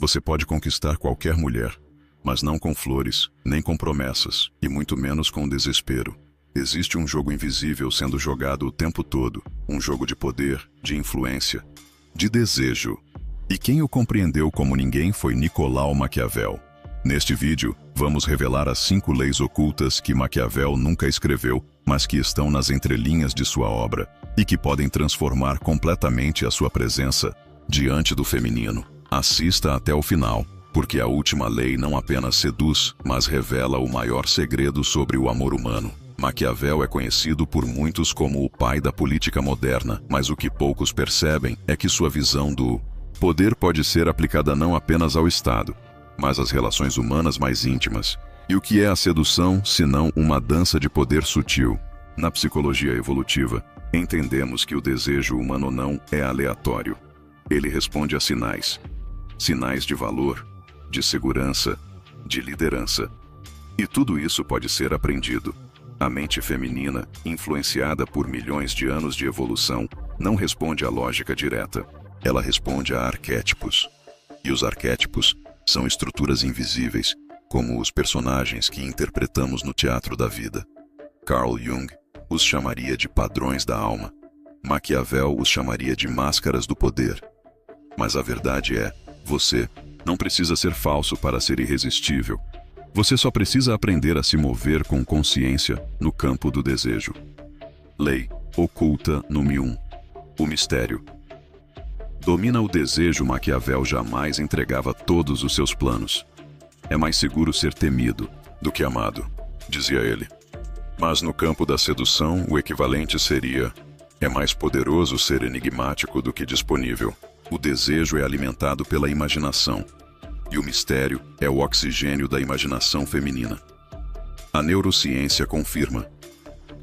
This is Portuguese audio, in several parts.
Você pode conquistar qualquer mulher, mas não com flores, nem com promessas, e muito menos com desespero. Existe um jogo invisível sendo jogado o tempo todo, um jogo de poder, de influência, de desejo. E quem o compreendeu como ninguém foi Nicolau Maquiavel. Neste vídeo, vamos revelar as 5 leis ocultas que Maquiavel nunca escreveu, mas que estão nas entrelinhas de sua obra, e que podem transformar completamente a sua presença diante do feminino. Assista até o final, porque a última lei não apenas seduz, mas revela o maior segredo sobre o amor humano. Maquiavel é conhecido por muitos como o pai da política moderna, mas o que poucos percebem é que sua visão do poder pode ser aplicada não apenas ao Estado, mas às relações humanas mais íntimas. E o que é a sedução, senão uma dança de poder sutil? Na psicologia evolutiva, entendemos que o desejo humano não é aleatório. Ele responde a sinais. Sinais de valor, de segurança, de liderança. E tudo isso pode ser aprendido. A mente feminina, influenciada por milhões de anos de evolução, não responde à lógica direta. Ela responde a arquétipos. E os arquétipos são estruturas invisíveis, como os personagens que interpretamos no teatro da vida. Carl Jung os chamaria de padrões da alma. Maquiavel os chamaria de máscaras do poder. Mas a verdade é, você não precisa ser falso para ser irresistível. Você só precisa aprender a se mover com consciência no campo do desejo. Lei oculta número 1. O mistério. Domina o desejo. Maquiavel jamais entregava todos os seus planos. É mais seguro ser temido do que amado, dizia ele. Mas no campo da sedução, o equivalente seria: é mais poderoso ser enigmático do que disponível. O desejo é alimentado pela imaginação, e o mistério é o oxigênio da imaginação feminina. A neurociência confirma.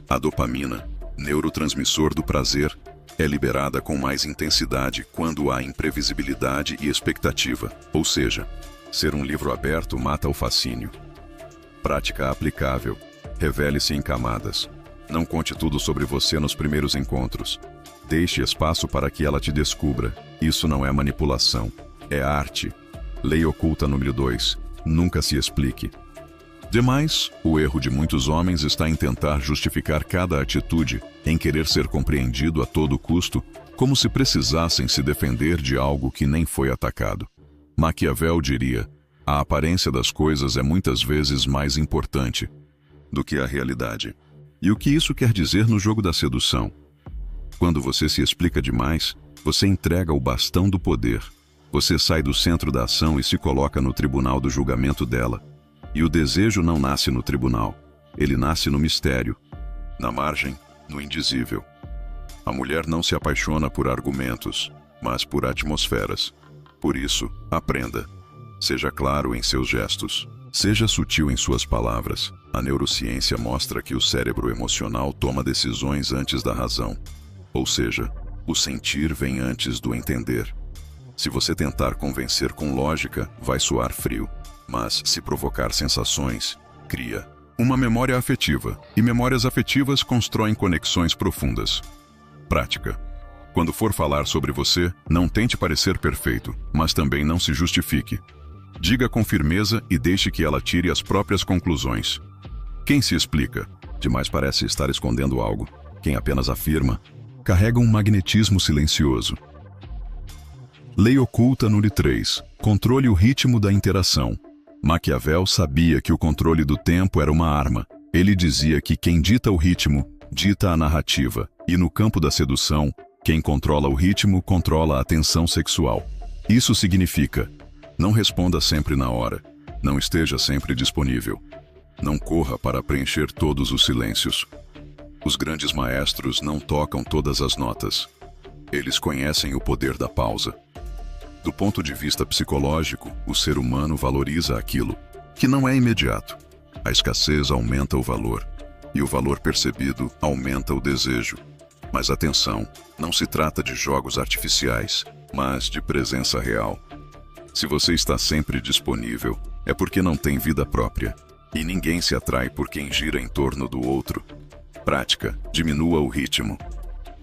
A dopamina, neurotransmissor do prazer, é liberada com mais intensidade quando há imprevisibilidade e expectativa, ou seja, ser um livro aberto mata o fascínio. Prática aplicável. Revele-se em camadas. Não conte tudo sobre você nos primeiros encontros. Deixe espaço para que ela te descubra. Isso não é manipulação, é arte. Lei oculta número 2. Nunca se explique. Demais, o erro de muitos homens está em tentar justificar cada atitude, em querer ser compreendido a todo custo, como se precisassem se defender de algo que nem foi atacado. Maquiavel diria: a aparência das coisas é muitas vezes mais importante do que a realidade. E o que isso quer dizer no jogo da sedução? Quando você se explica demais, você entrega o bastão do poder. Você sai do centro da ação e se coloca no tribunal do julgamento dela. E o desejo não nasce no tribunal. Ele nasce no mistério, na margem, no indizível. A mulher não se apaixona por argumentos, mas por atmosferas. Por isso, aprenda. Seja claro em seus gestos. Seja sutil em suas palavras. A neurociência mostra que o cérebro emocional toma decisões antes da razão. Ou seja, o sentir vem antes do entender. Se você tentar convencer com lógica, vai soar frio. Mas, se provocar sensações, cria uma memória afetiva. E memórias afetivas constroem conexões profundas. Prática. Quando for falar sobre você, não tente parecer perfeito, mas também não se justifique. Diga com firmeza e deixe que ela tire as próprias conclusões. Quem se explica, demais parece estar escondendo algo. Quem apenas afirma, carrega um magnetismo silencioso. Lei oculta número 3. Controle o ritmo da interação. Maquiavel sabia que o controle do tempo era uma arma. Ele dizia que quem dita o ritmo, dita a narrativa. E no campo da sedução, quem controla o ritmo, controla a tensão sexual. Isso significa: não responda sempre na hora. Não esteja sempre disponível. Não corra para preencher todos os silêncios. Os grandes maestros não tocam todas as notas. Eles conhecem o poder da pausa. Do ponto de vista psicológico, o ser humano valoriza aquilo que não é imediato. A escassez aumenta o valor, e o valor percebido aumenta o desejo. Mas atenção, não se trata de jogos artificiais, mas de presença real. Se você está sempre disponível, é porque não tem vida própria, e ninguém se atrai por quem gira em torno do outro. Prática, diminua o ritmo.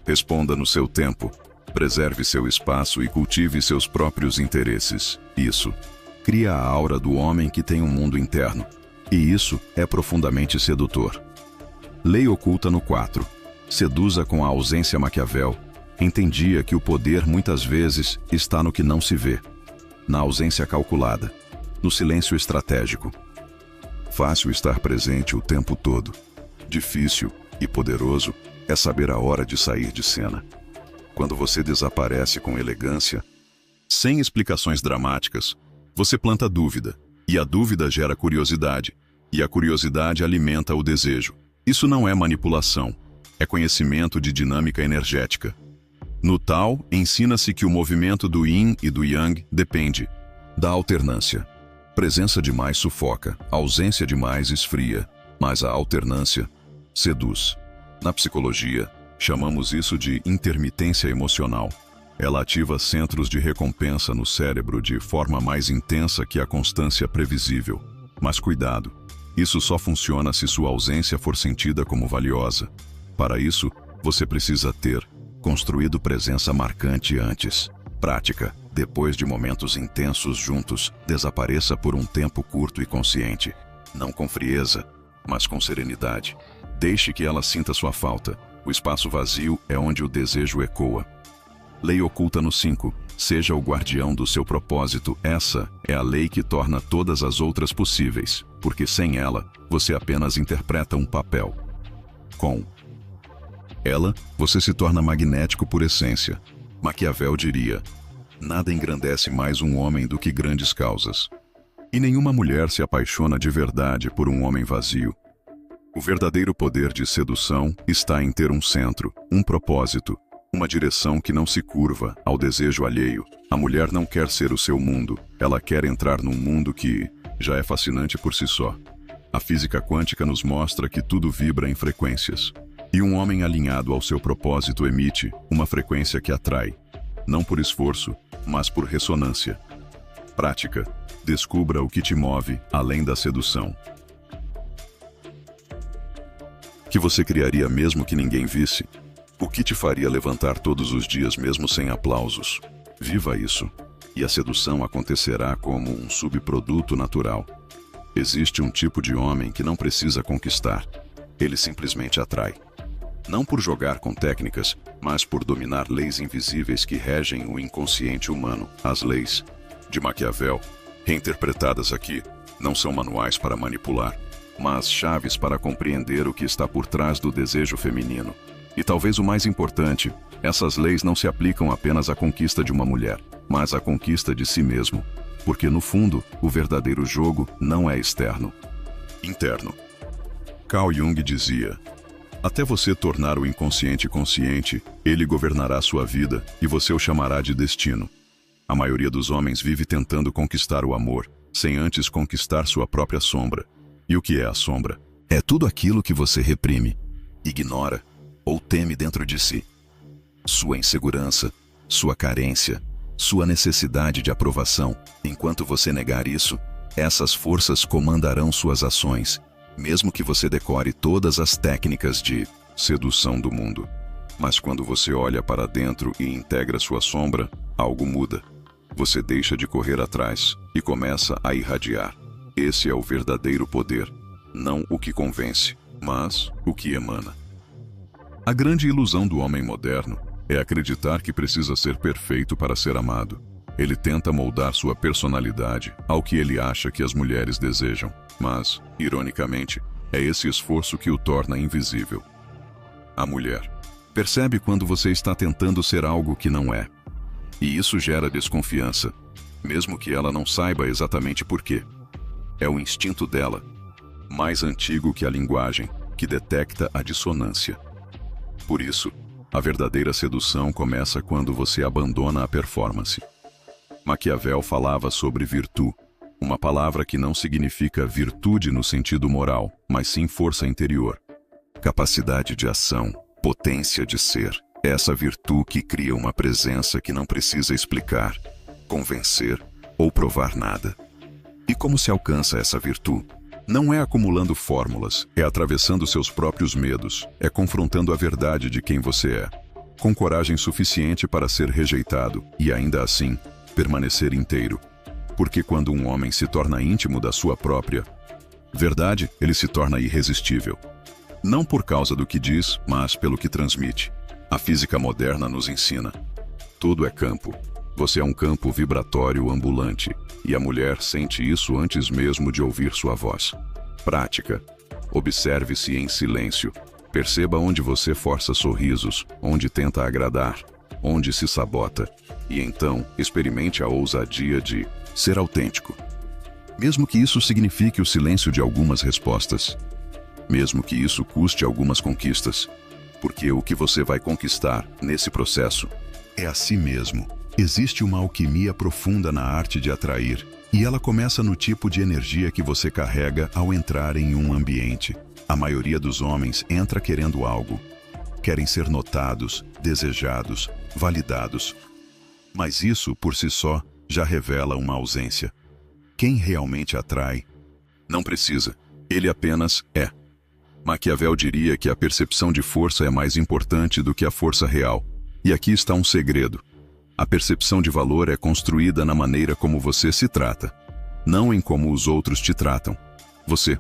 Responda no seu tempo. Preserve seu espaço e cultive seus próprios interesses. Isso cria a aura do homem que tem um mundo interno. E isso é profundamente sedutor. Lei oculta no 4. Seduza com a ausência. Maquiavel entendia que o poder muitas vezes está no que não se vê, na ausência calculada, no silêncio estratégico. Fácil estar presente o tempo todo. Difícil e poderoso é saber a hora de sair de cena. Quando você desaparece com elegância, sem explicações dramáticas, você planta dúvida, e a dúvida gera curiosidade, e a curiosidade alimenta o desejo. Isso não é manipulação, é conhecimento de dinâmica energética. No Tao, ensina-se que o movimento do Yin e do Yang depende da alternância. Presença demais sufoca, ausência demais esfria, mas a alternância seduz. Na psicologia, chamamos isso de intermitência emocional. Ela ativa centros de recompensa no cérebro de forma mais intensa que a constância previsível. Mas cuidado, isso só funciona se sua ausência for sentida como valiosa. Para isso, você precisa ter construído presença marcante antes. Prática. Depois de momentos intensos juntos, desapareça por um tempo curto e consciente. Não com frieza, mas com serenidade. Deixe que ela sinta sua falta. O espaço vazio é onde o desejo ecoa. Lei oculta no 5. Seja o guardião do seu propósito. Essa é a lei que torna todas as outras possíveis, porque sem ela, você apenas interpreta um papel. Com ela, você se torna magnético por essência. Maquiavel diria: nada engrandece mais um homem do que grandes causas. E nenhuma mulher se apaixona de verdade por um homem vazio. O verdadeiro poder de sedução está em ter um centro, um propósito, uma direção que não se curva ao desejo alheio. A mulher não quer ser o seu mundo, ela quer entrar num mundo que já é fascinante por si só. A física quântica nos mostra que tudo vibra em frequências. E um homem alinhado ao seu propósito emite uma frequência que atrai, não por esforço, mas por ressonância. Prática. Descubra o que te move além da sedução. Que você criaria mesmo que ninguém visse? O que te faria levantar todos os dias mesmo sem aplausos? Viva isso, e a sedução acontecerá como um subproduto natural. Existe um tipo de homem que não precisa conquistar, ele simplesmente atrai. Não por jogar com técnicas, mas por dominar leis invisíveis que regem o inconsciente humano. As leis de Maquiavel, reinterpretadas aqui, não são manuais para manipular, mas chaves para compreender o que está por trás do desejo feminino. E talvez o mais importante, essas leis não se aplicam apenas à conquista de uma mulher, mas à conquista de si mesmo. Porque no fundo, o verdadeiro jogo não é externo, interno. Carl Jung dizia: até você tornar o inconsciente consciente, ele governará sua vida e você o chamará de destino. A maioria dos homens vive tentando conquistar o amor, sem antes conquistar sua própria sombra. E o que é a sombra? É tudo aquilo que você reprime, ignora ou teme dentro de si. Sua insegurança, sua carência, sua necessidade de aprovação. Enquanto você negar isso, essas forças comandarão suas ações, mesmo que você decore todas as técnicas de sedução do mundo. Mas quando você olha para dentro e integra sua sombra, algo muda. Você deixa de correr atrás e começa a irradiar. Esse é o verdadeiro poder, não o que convence, mas o que emana. A grande ilusão do homem moderno é acreditar que precisa ser perfeito para ser amado. Ele tenta moldar sua personalidade ao que ele acha que as mulheres desejam, mas, ironicamente, é esse esforço que o torna invisível. A mulher percebe quando você está tentando ser algo que não é. E isso gera desconfiança, mesmo que ela não saiba exatamente por quê. É o instinto dela, mais antigo que a linguagem, que detecta a dissonância. Por isso, a verdadeira sedução começa quando você abandona a performance. Maquiavel falava sobre virtude, uma palavra que não significa virtude no sentido moral, mas sim força interior. Capacidade de ação, potência de ser. Essa virtude que cria uma presença que não precisa explicar, convencer ou provar nada. E como se alcança essa virtude? Não é acumulando fórmulas, é atravessando seus próprios medos, é confrontando a verdade de quem você é. com coragem suficiente para ser rejeitado e ainda assim permanecer inteiro. Porque quando um homem se torna íntimo da sua própria verdade, ele se torna irresistível. Não por causa do que diz, mas pelo que transmite. A física moderna nos ensina. Tudo é campo. Você é um campo vibratório ambulante, e a mulher sente isso antes mesmo de ouvir sua voz. Prática. Observe-se em silêncio. Perceba onde você força sorrisos, onde tenta agradar, onde se sabota. E então, experimente a ousadia de ser autêntico. Mesmo que isso signifique o silêncio de algumas respostas. Mesmo que isso custe algumas conquistas. Porque o que você vai conquistar nesse processo é a si mesmo. Existe uma alquimia profunda na arte de atrair, e ela começa no tipo de energia que você carrega ao entrar em um ambiente. A maioria dos homens entra querendo algo. Querem ser notados, desejados, validados. Mas isso, por si só, já revela uma ausência. Quem realmente atrai? Não precisa. Ele apenas é. Maquiavel diria que a percepção de força é mais importante do que a força real. E aqui está um segredo. A percepção de valor é construída na maneira como você se trata, não em como os outros te tratam. Você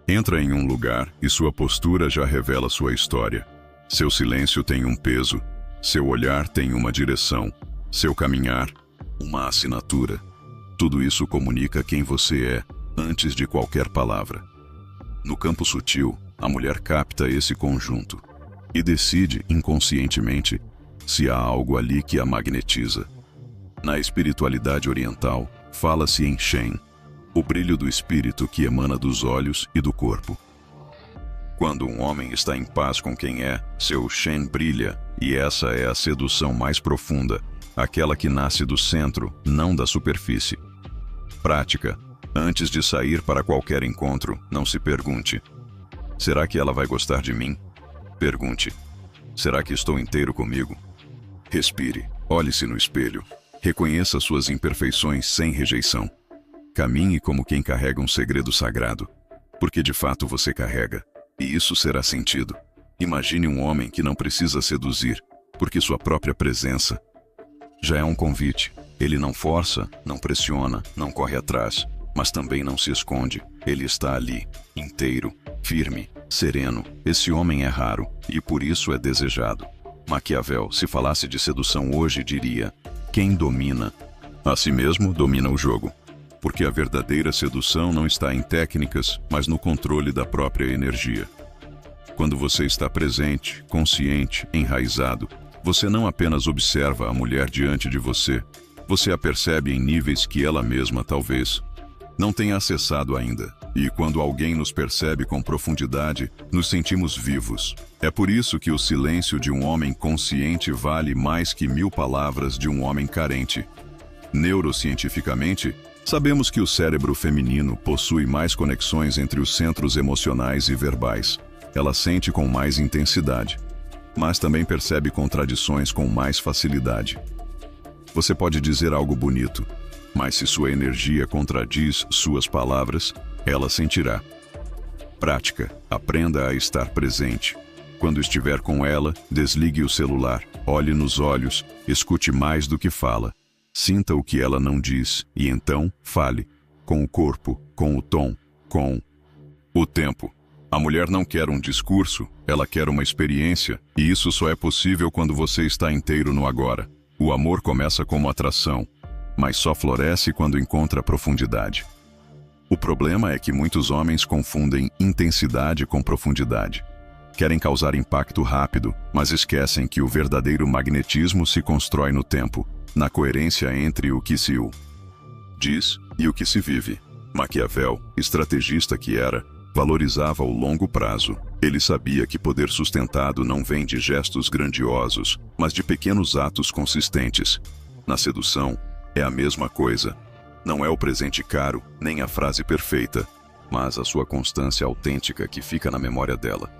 entra em um lugar e sua postura já revela sua história. Seu silêncio tem um peso, seu olhar tem uma direção, seu caminhar, uma assinatura. Tudo isso comunica quem você é antes de qualquer palavra. No campo sutil, a mulher capta esse conjunto e decide inconscientemente se há algo ali que a magnetiza. Na espiritualidade oriental, fala-se em Shen, o brilho do espírito que emana dos olhos e do corpo. Quando um homem está em paz com quem é, seu Shen brilha, e essa é a sedução mais profunda, aquela que nasce do centro, não da superfície. Prática. Antes de sair para qualquer encontro, não se pergunte: será que ela vai gostar de mim? Pergunte: será que estou inteiro comigo? Respire, olhe-se no espelho, reconheça suas imperfeições sem rejeição. Caminhe como quem carrega um segredo sagrado, porque de fato você carrega, e isso será sentido. Imagine um homem que não precisa seduzir, porque sua própria presença já é um convite. Ele não força, não pressiona, não corre atrás, mas também não se esconde. Ele está ali, inteiro, firme, sereno. Esse homem é raro, e por isso é desejado. Maquiavel, se falasse de sedução hoje, diria: quem domina a si mesmo domina o jogo. Porque a verdadeira sedução não está em técnicas, mas no controle da própria energia. Quando você está presente, consciente, enraizado, você não apenas observa a mulher diante de você, você a percebe em níveis que ela mesma talvez não tenha acessado ainda. E quando alguém nos percebe com profundidade, nos sentimos vivos. É por isso que o silêncio de um homem consciente vale mais que 1000 palavras de um homem carente. Neurocientificamente, sabemos que o cérebro feminino possui mais conexões entre os centros emocionais e verbais. Ela sente com mais intensidade, mas também percebe contradições com mais facilidade. Você pode dizer algo bonito, mas se sua energia contradiz suas palavras, ela sentirá. Prática. Aprenda a estar presente. Quando estiver com ela, desligue o celular, olhe nos olhos, escute mais do que fala. Sinta o que ela não diz e então fale. Com o corpo, com o tom, com o tempo. A mulher não quer um discurso, ela quer uma experiência, e isso só é possível quando você está inteiro no agora. O amor começa como atração, mas só floresce quando encontra profundidade. O problema é que muitos homens confundem intensidade com profundidade. Querem causar impacto rápido, mas esquecem que o verdadeiro magnetismo se constrói no tempo, na coerência entre o que se diz e o que se vive. Maquiavel, estrategista que era, valorizava o longo prazo. Ele sabia que poder sustentado não vem de gestos grandiosos, mas de pequenos atos consistentes. Na sedução, é a mesma coisa. Não é o presente caro, nem a frase perfeita, mas a sua constância autêntica que fica na memória dela.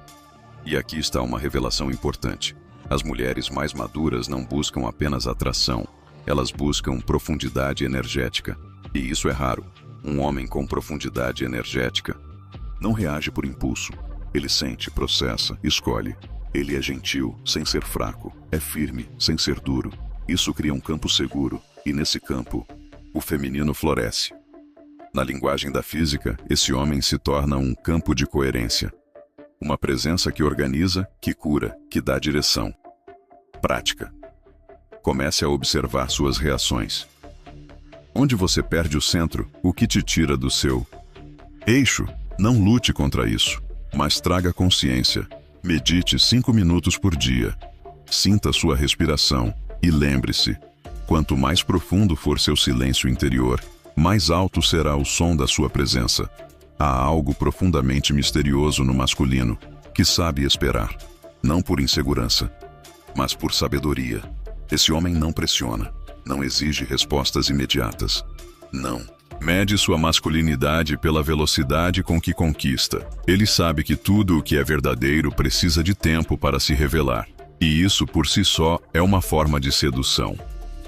E aqui está uma revelação importante. As mulheres mais maduras não buscam apenas atração, elas buscam profundidade energética. E isso é raro. Um homem com profundidade energética não reage por impulso. Ele sente, processa, escolhe. Ele é gentil, sem ser fraco. É firme, sem ser duro. Isso cria um campo seguro, e nesse campo, o feminino floresce. Na linguagem da física, esse homem se torna um campo de coerência. Uma presença que organiza, que cura, que dá direção. Prática. Comece a observar suas reações. Onde você perde o centro, o que te tira do seu eixo? Não lute contra isso, mas traga consciência. Medite 5 minutos por dia. Sinta sua respiração e lembre-se, quanto mais profundo for seu silêncio interior, mais alto será o som da sua presença. Há algo profundamente misterioso no masculino, que sabe esperar, não por insegurança, mas por sabedoria. Esse homem não pressiona, não exige respostas imediatas. Não. Mede sua masculinidade pela velocidade com que conquista. Ele sabe que tudo o que é verdadeiro precisa de tempo para se revelar. E isso por si só é uma forma de sedução.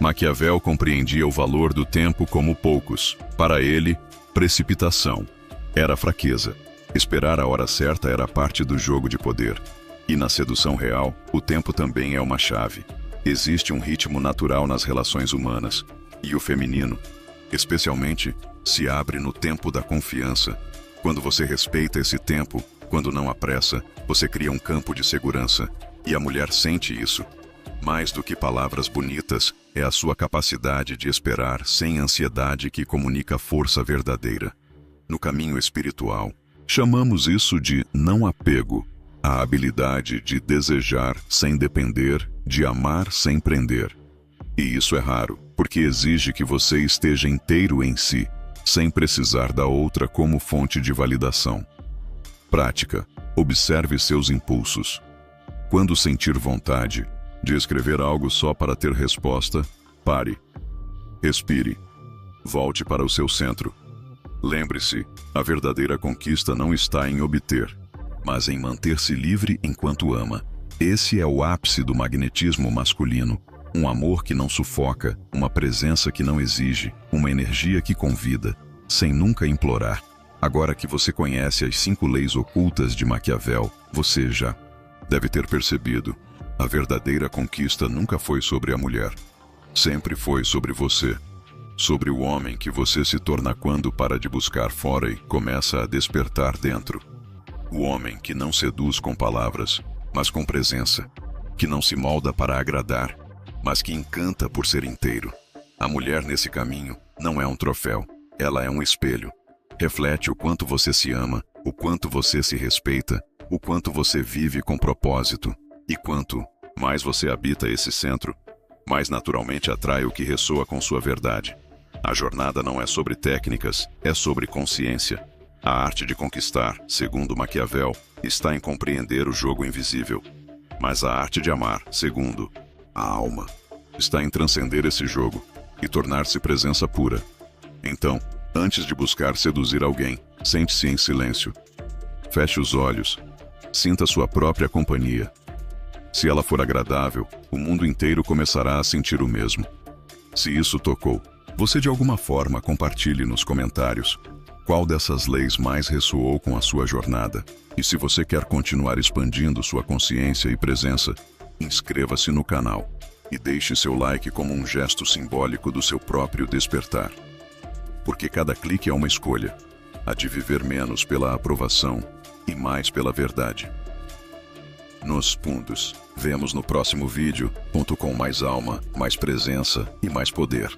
Maquiavel compreendia o valor do tempo como poucos. Para ele, precipitação era fraqueza. Esperar a hora certa era parte do jogo de poder. E na sedução real, o tempo também é uma chave. Existe um ritmo natural nas relações humanas. E o feminino, especialmente, se abre no tempo da confiança. Quando você respeita esse tempo, quando não apressa, você cria um campo de segurança. E a mulher sente isso. Mais do que palavras bonitas, é a sua capacidade de esperar sem ansiedade que comunica força verdadeira. No caminho espiritual, chamamos isso de não apego, a habilidade de desejar sem depender, de amar sem prender. E isso é raro, porque exige que você esteja inteiro em si, sem precisar da outra como fonte de validação. Prática. Observe seus impulsos. Quando sentir vontade de escrever algo só para ter resposta, pare. Respire. Volte para o seu centro. Lembre-se, a verdadeira conquista não está em obter, mas em manter-se livre enquanto ama. Esse é o ápice do magnetismo masculino. Um amor que não sufoca, uma presença que não exige, uma energia que convida, sem nunca implorar. Agora que você conhece as 5 leis ocultas de Maquiavel, você já deve ter percebido. A verdadeira conquista nunca foi sobre a mulher. Sempre foi sobre você. Sobre o homem que você se torna quando para de buscar fora e começa a despertar dentro. O homem que não seduz com palavras, mas com presença. Que não se molda para agradar, mas que encanta por ser inteiro. A mulher nesse caminho não é um troféu, ela é um espelho. Reflete o quanto você se ama, o quanto você se respeita, o quanto você vive com propósito. E quanto mais você habita esse centro, mais naturalmente atrai o que ressoa com sua verdade. A jornada não é sobre técnicas, é sobre consciência. A arte de conquistar, segundo Maquiavel, está em compreender o jogo invisível. Mas a arte de amar, segundo a alma, está em transcender esse jogo e tornar-se presença pura. Então, antes de buscar seduzir alguém, sente-se em silêncio. Feche os olhos. Sinta sua própria companhia. Se ela for agradável, o mundo inteiro começará a sentir o mesmo. Se isso tocou, você de alguma forma compartilhe nos comentários qual dessas leis mais ressoou com a sua jornada. E se você quer continuar expandindo sua consciência e presença, inscreva-se no canal e deixe seu like como um gesto simbólico do seu próprio despertar. Porque cada clique é uma escolha, a de viver menos pela aprovação e mais pela verdade. Nos puntos, vemos no próximo vídeo, com mais alma, mais presença e mais poder.